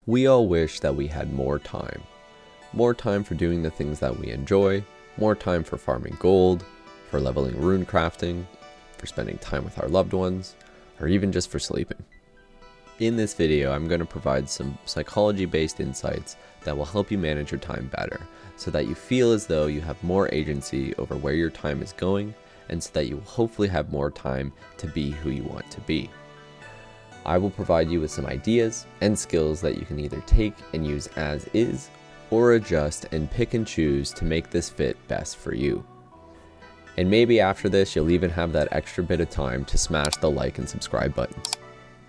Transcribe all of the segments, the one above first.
We all wish that we had more time. More time for doing the things that we enjoy, more time for farming gold, for leveling rune crafting, for spending time with our loved ones, or even just for sleeping. In this video, I'm going to provide some psychology-based insights that will help you manage your time better, so that you feel as though you have more agency over where your time is going, and so that you will hopefully have more time to be who you want to be. I will provide you with some ideas and skills that you can either take and use as is, or adjust and pick and choose to make this fit best for you. And maybe after this, you'll even have that extra bit of time to smash the like and subscribe buttons.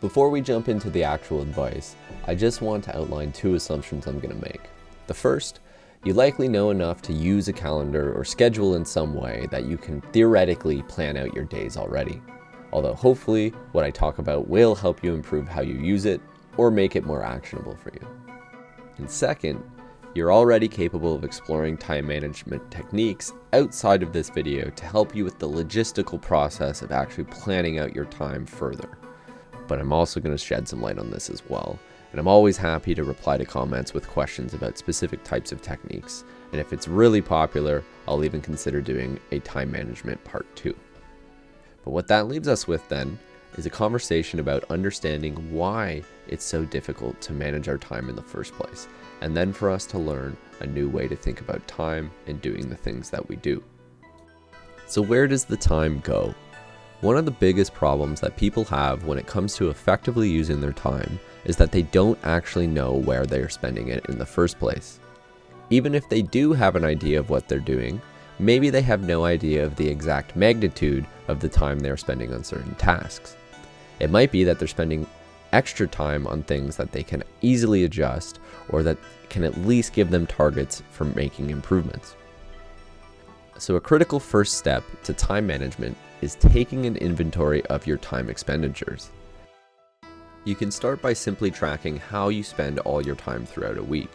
Before we jump into the actual advice, I just want to outline two assumptions I'm going to make. The first, you likely know enough to use a calendar or schedule in some way that you can theoretically plan out your days already. Although hopefully what I talk about will help you improve how you use it or make it more actionable for you. And second, you're already capable of exploring time management techniques outside of this video to help you with the logistical process of actually planning out your time further. But I'm also going to shed some light on this as well. And I'm always happy to reply to comments with questions about specific types of techniques. And if it's really popular, I'll even consider doing a time management part 2. But what that leaves us with then is a conversation about understanding why it's so difficult to manage our time in the first place, and then for us to learn a new way to think about time and doing the things that we do. So where does the time go? One of the biggest problems that people have when it comes to effectively using their time is that they don't actually know where they're spending it in the first place. Even if they do have an idea of what they're doing, maybe they have no idea of the exact magnitude of the time they're spending on certain tasks. It might be that they're spending extra time on things that they can easily adjust, or that can at least give them targets for making improvements. So a critical first step to time management is taking an inventory of your time expenditures. You can start by simply tracking how you spend all your time throughout a week.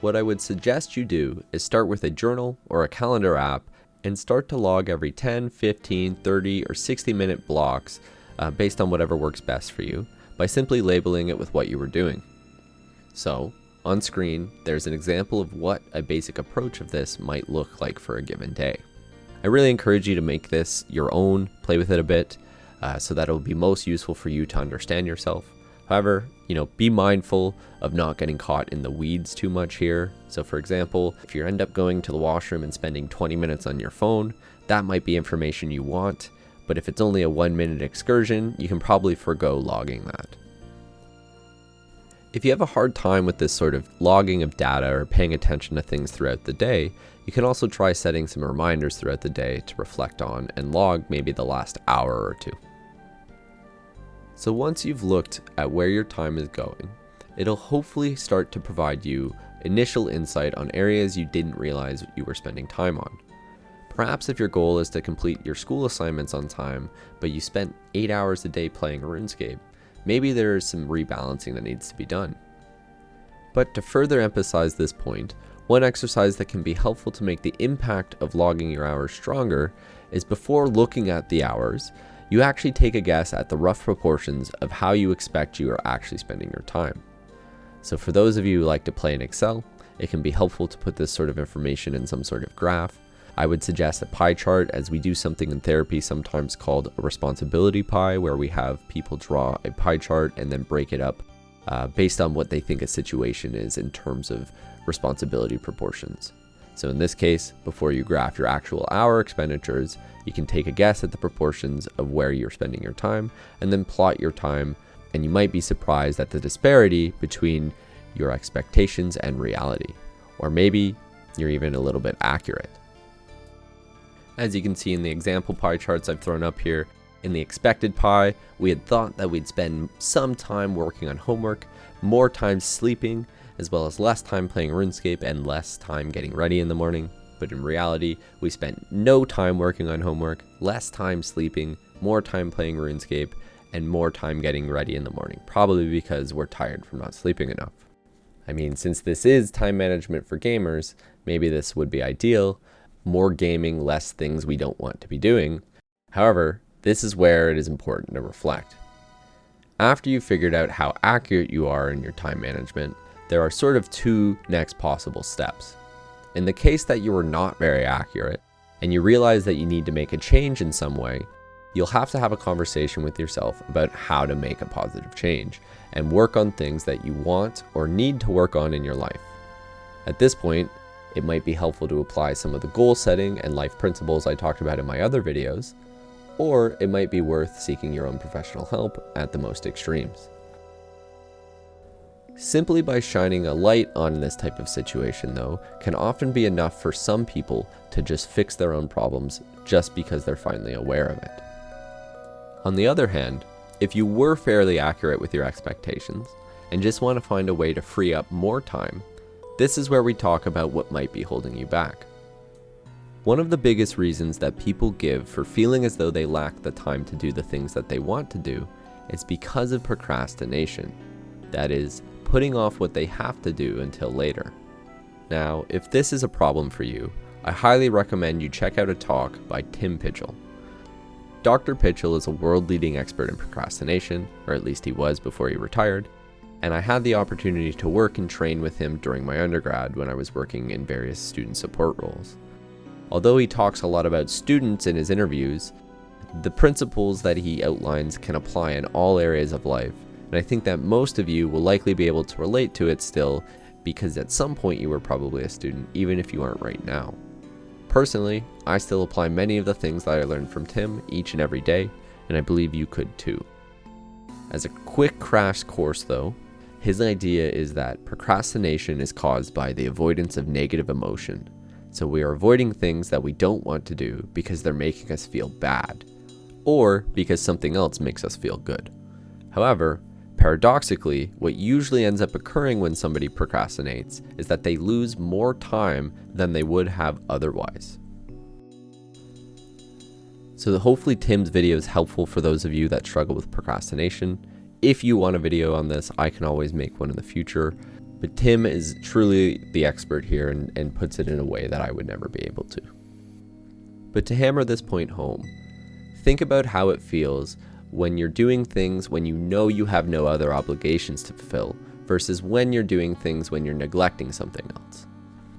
What I would suggest you do is start with a journal or a calendar app and start to log every 10, 15, 30, or 60-minute blocks based on whatever works best for you by simply labeling it with what you were doing. So, on screen, there's an example of what a basic approach of this might look like for a given day. I really encourage you to make this your own, play with it a bit, so that it will be most useful for you to understand yourself. However, be mindful of not getting caught in the weeds too much here. So for example, if you end up going to the washroom and spending 20 minutes on your phone, that might be information you want, but if it's only a 1-minute excursion, you can probably forgo logging that. If you have a hard time with this sort of logging of data or paying attention to things throughout the day, you can also try setting some reminders throughout the day to reflect on and log maybe the last hour or two. So once you've looked at where your time is going, it'll hopefully start to provide you initial insight on areas you didn't realize you were spending time on. Perhaps if your goal is to complete your school assignments on time, but you spent 8 hours a day playing RuneScape, maybe there is some rebalancing that needs to be done. But to further emphasize this point, one exercise that can be helpful to make the impact of logging your hours stronger is before looking at the hours, you actually take a guess at the rough proportions of how you expect you are actually spending your time. So for those of you who like to play in Excel, it can be helpful to put this sort of information in some sort of graph. I would suggest a pie chart, as we do something in therapy sometimes called a responsibility pie, where we have people draw a pie chart and then break it up based on what they think a situation is in terms of responsibility proportions. So in this case, before you graph your actual hour expenditures, you can take a guess at the proportions of where you're spending your time and then plot your time, and you might be surprised at the disparity between your expectations and reality. Or maybe you're even a little bit accurate. As you can see in the example pie charts I've thrown up here, in the expected pie, we had thought that we'd spend some time working on homework, more time sleeping, as well as less time playing RuneScape and less time getting ready in the morning. But in reality, we spent no time working on homework, less time sleeping, more time playing RuneScape, and more time getting ready in the morning, probably because we're tired from not sleeping enough. I mean, since this is time management for gamers, maybe this would be ideal. More gaming, less things we don't want to be doing. However, this is where it is important to reflect. After you've figured out how accurate you are in your time management, there are sort of two next possible steps. In the case that you are not very accurate, and you realize that you need to make a change in some way, you'll have to have a conversation with yourself about how to make a positive change and work on things that you want or need to work on in your life. At this point, it might be helpful to apply some of the goal setting and life principles I talked about in my other videos, or it might be worth seeking your own professional help at the most extremes. Simply by shining a light on this type of situation, though, can often be enough for some people to just fix their own problems just because they're finally aware of it. On the other hand, if you were fairly accurate with your expectations and just want to find a way to free up more time, this is where we talk about what might be holding you back. One of the biggest reasons that people give for feeling as though they lack the time to do the things that they want to do is because of procrastination. That is, putting off what they have to do until later. Now, if this is a problem for you, I highly recommend you check out a talk by Tim Pitchell. Dr. Pitchell is a world-leading expert in procrastination, or at least he was before he retired, and I had the opportunity to work and train with him during my undergrad when I was working in various student support roles. Although he talks a lot about students in his interviews, the principles that he outlines can apply in all areas of life, and I think that most of you will likely be able to relate to it still, because at some point you were probably a student, even if you aren't right now. Personally, I still apply many of the things that I learned from Tim each and every day, and I believe you could too. As a quick crash course though, his idea is that procrastination is caused by the avoidance of negative emotion. So we are avoiding things that we don't want to do because they're making us feel bad, or because something else makes us feel good. However, paradoxically, what usually ends up occurring when somebody procrastinates is that they lose more time than they would have otherwise. So hopefully Tim's video is helpful for those of you that struggle with procrastination. If you want a video on this, I can always make one in the future. But Tim is truly the expert here and puts it in a way that I would never be able to. But to hammer this point home, think about how it feels when you're doing things when you know you have no other obligations to fulfill versus when you're doing things when you're neglecting something else.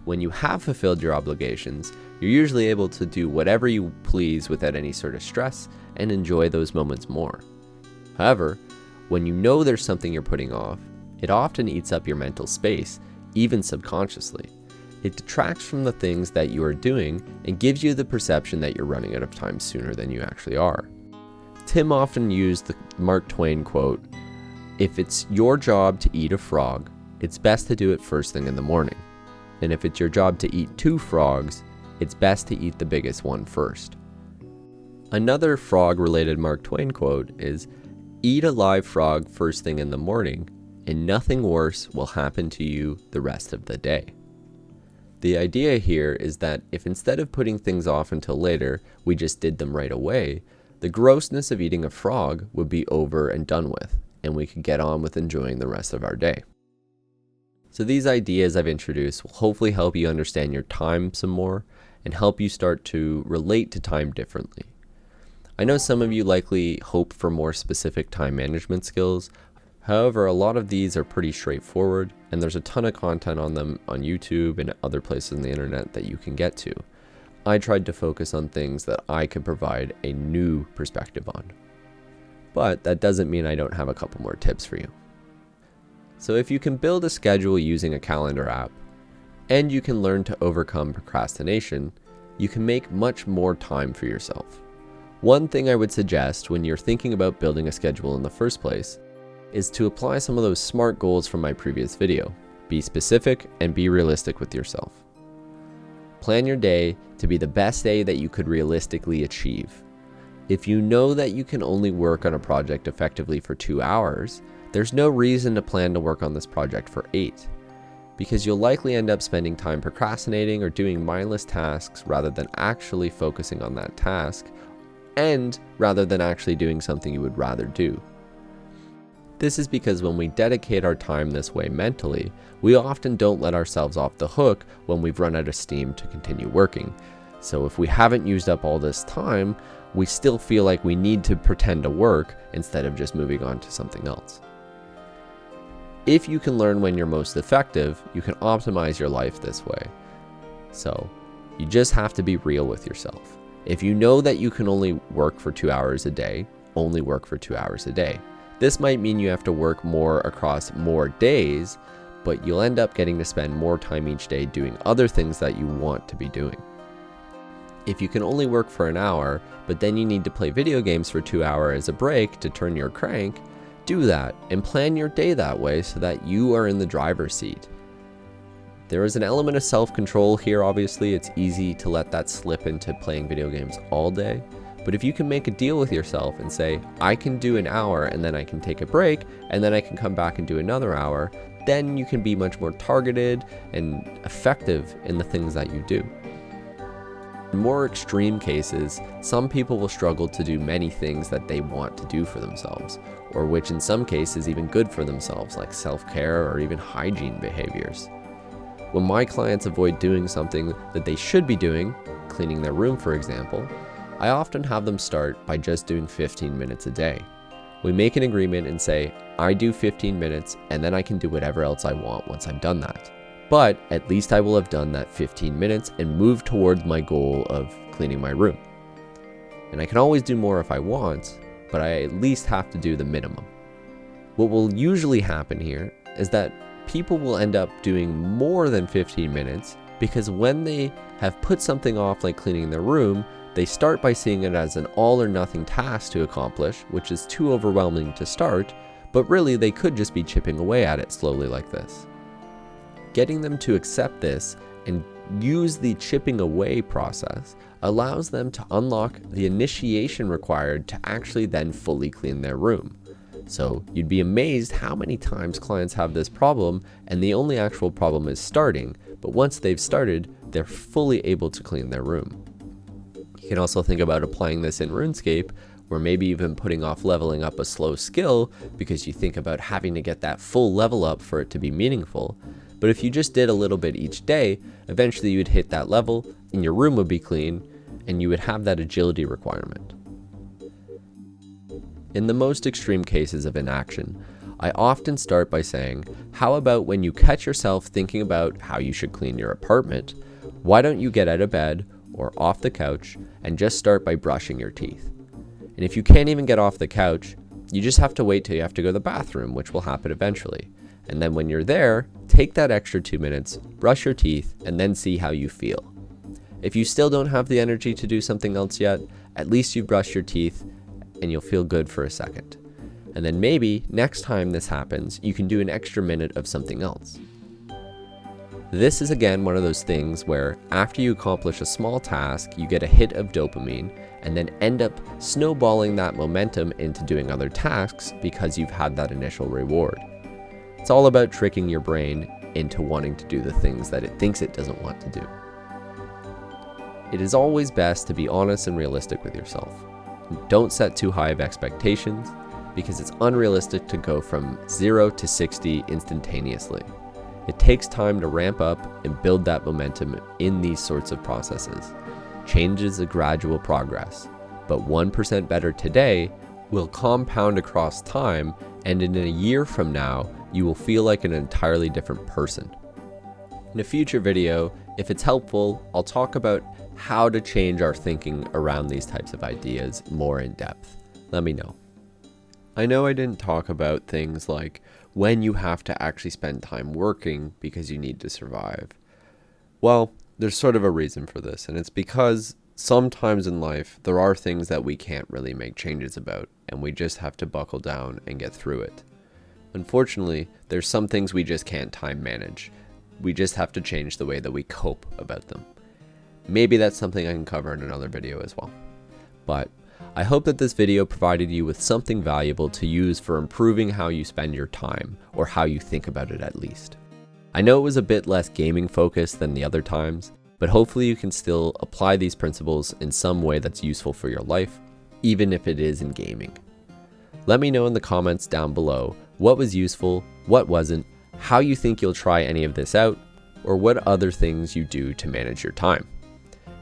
When you have fulfilled your obligations, you're usually able to do whatever you please without any sort of stress and enjoy those moments more. However, when you know there's something you're putting off, it often eats up your mental space, even subconsciously. It detracts from the things that you are doing and gives you the perception that you're running out of time sooner than you actually are. Tim often used the Mark Twain quote, "If it's your job to eat a frog, it's best to do it first thing in the morning. And if it's your job to eat 2 frogs, it's best to eat the biggest one first." Another frog-related Mark Twain quote is, "Eat a live frog first thing in the morning, and nothing worse will happen to you the rest of the day." The idea here is that if instead of putting things off until later, we just did them right away, the grossness of eating a frog would be over and done with, and we could get on with enjoying the rest of our day. So these ideas I've introduced will hopefully help you understand your time some more and help you start to relate to time differently. I know some of you likely hope for more specific time management skills. However, a lot of these are pretty straightforward, and there's a ton of content on them on YouTube and other places on the internet that you can get to. I tried to focus on things that I could provide a new perspective on. But that doesn't mean I don't have a couple more tips for you. So if you can build a schedule using a calendar app, and you can learn to overcome procrastination, you can make much more time for yourself. One thing I would suggest when you're thinking about building a schedule in the first place is to apply some of those SMART goals from my previous video. Be specific and be realistic with yourself. Plan your day to be the best day that you could realistically achieve. If you know that you can only work on a project effectively for 2 hours, there's no reason to plan to work on this project for 8, because you'll likely end up spending time procrastinating or doing mindless tasks rather than actually focusing on that task, and rather than actually doing something you would rather do. This is because when we dedicate our time this way mentally, we often don't let ourselves off the hook when we've run out of steam to continue working. So if we haven't used up all this time, we still feel like we need to pretend to work instead of just moving on to something else. If you can learn when you're most effective, you can optimize your life this way. So you just have to be real with yourself. If you know that you can only work for 2 hours a day, only work for 2 hours a day. This might mean you have to work more across more days, but you'll end up getting to spend more time each day doing other things that you want to be doing. If you can only work for an hour, but then you need to play video games for 2 hours as a break to turn your crank, do that and plan your day that way so that you are in the driver's seat. There is an element of self-control here, obviously. It's easy to let that slip into playing video games all day. But if you can make a deal with yourself and say, I can do an hour and then I can take a break and then I can come back and do another hour, then you can be much more targeted and effective in the things that you do. In more extreme cases, some people will struggle to do many things that they want to do for themselves, or which in some cases even good for themselves, like self-care or even hygiene behaviors. When my clients avoid doing something that they should be doing, cleaning their room for example, I often have them start by just doing 15 minutes a day. We make an agreement and say, I do 15 minutes and then I can do whatever else I want once I've done that. But at least I will have done that 15 minutes and move towards my goal of cleaning my room. And I can always do more if I want, but I at least have to do the minimum. What will usually happen here is that people will end up doing more than 15 minutes because when they have put something off like cleaning their room, they start by seeing it as an all or nothing task to accomplish, which is too overwhelming to start, but really they could just be chipping away at it slowly like this. Getting them to accept this and use the chipping away process allows them to unlock the initiation required to actually then fully clean their room. So you'd be amazed how many times clients have this problem and the only actual problem is starting, but once they've started, they're fully able to clean their room. You can also think about applying this in RuneScape, where maybe even putting off leveling up a slow skill because you think about having to get that full level up for it to be meaningful. But if you just did a little bit each day, eventually you would hit that level and your room would be clean and you would have that agility requirement. In the most extreme cases of inaction, I often start by saying, how about when you catch yourself thinking about how you should clean your apartment, why don't you get out of bed or off the couch and just start by brushing your teeth? And if you can't even get off the couch, you just have to wait till you have to go to the bathroom, which will happen eventually. And then when you're there, take that extra 2 minutes, brush your teeth, and then see how you feel. If you still don't have the energy to do something else yet, at least you've brushed your teeth and you'll feel good for a second. And then maybe next time this happens, you can do an extra minute of something else. This is again one of those things where after you accomplish a small task, you get a hit of dopamine and then end up snowballing that momentum into doing other tasks because you've had that initial reward. It's all about tricking your brain into wanting to do the things that it thinks it doesn't want to do. It is always best to be honest and realistic with yourself. Don't set too high of expectations because it's unrealistic to go from 0 to 60 instantaneously. It takes time to ramp up and build that momentum in these sorts of processes. Change is a gradual progress, but 1% better today will compound across time, and in a year from now, you will feel like an entirely different person. In a future video, if it's helpful, I'll talk about how to change our thinking around these types of ideas more in depth. Let me know. I know I didn't talk about things like when you have to actually spend time working because you need to survive. Well, there's sort of a reason for this, and it's because sometimes in life there are things that we can't really make changes about, and we just have to buckle down and get through it. Unfortunately, there's some things we just can't time manage. We just have to change the way that we cope about them. Maybe that's something I can cover in another video as well. But I hope that this video provided you with something valuable to use for improving how you spend your time, or how you think about it at least. I know it was a bit less gaming focused than the other times, but hopefully you can still apply these principles in some way that's useful for your life, even if it is in gaming. Let me know in the comments down below what was useful, what wasn't, how you think you'll try any of this out, or what other things you do to manage your time.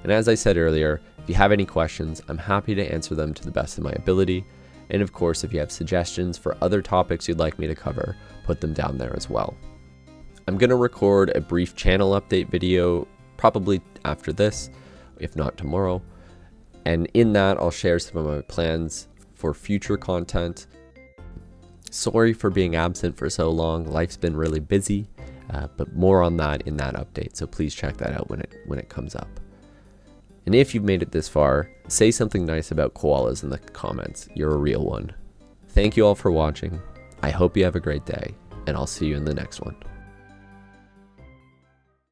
And as I said earlier, If you have any questions, I'm happy to answer them to the best of my ability. And of course, if you have suggestions for other topics you'd like me to cover, put them down there as well. I'm going to record a brief channel update video probably after this, if not tomorrow. And in that, I'll share some of my plans for future content. Sorry for being absent for so long. Life's been really busy, but more on that in that update. So please check that out when it comes up. And if you've made it this far, say something nice about koalas in the comments. You're a real one. Thank you all for watching. I hope you have a great day, and I'll see you in the next one.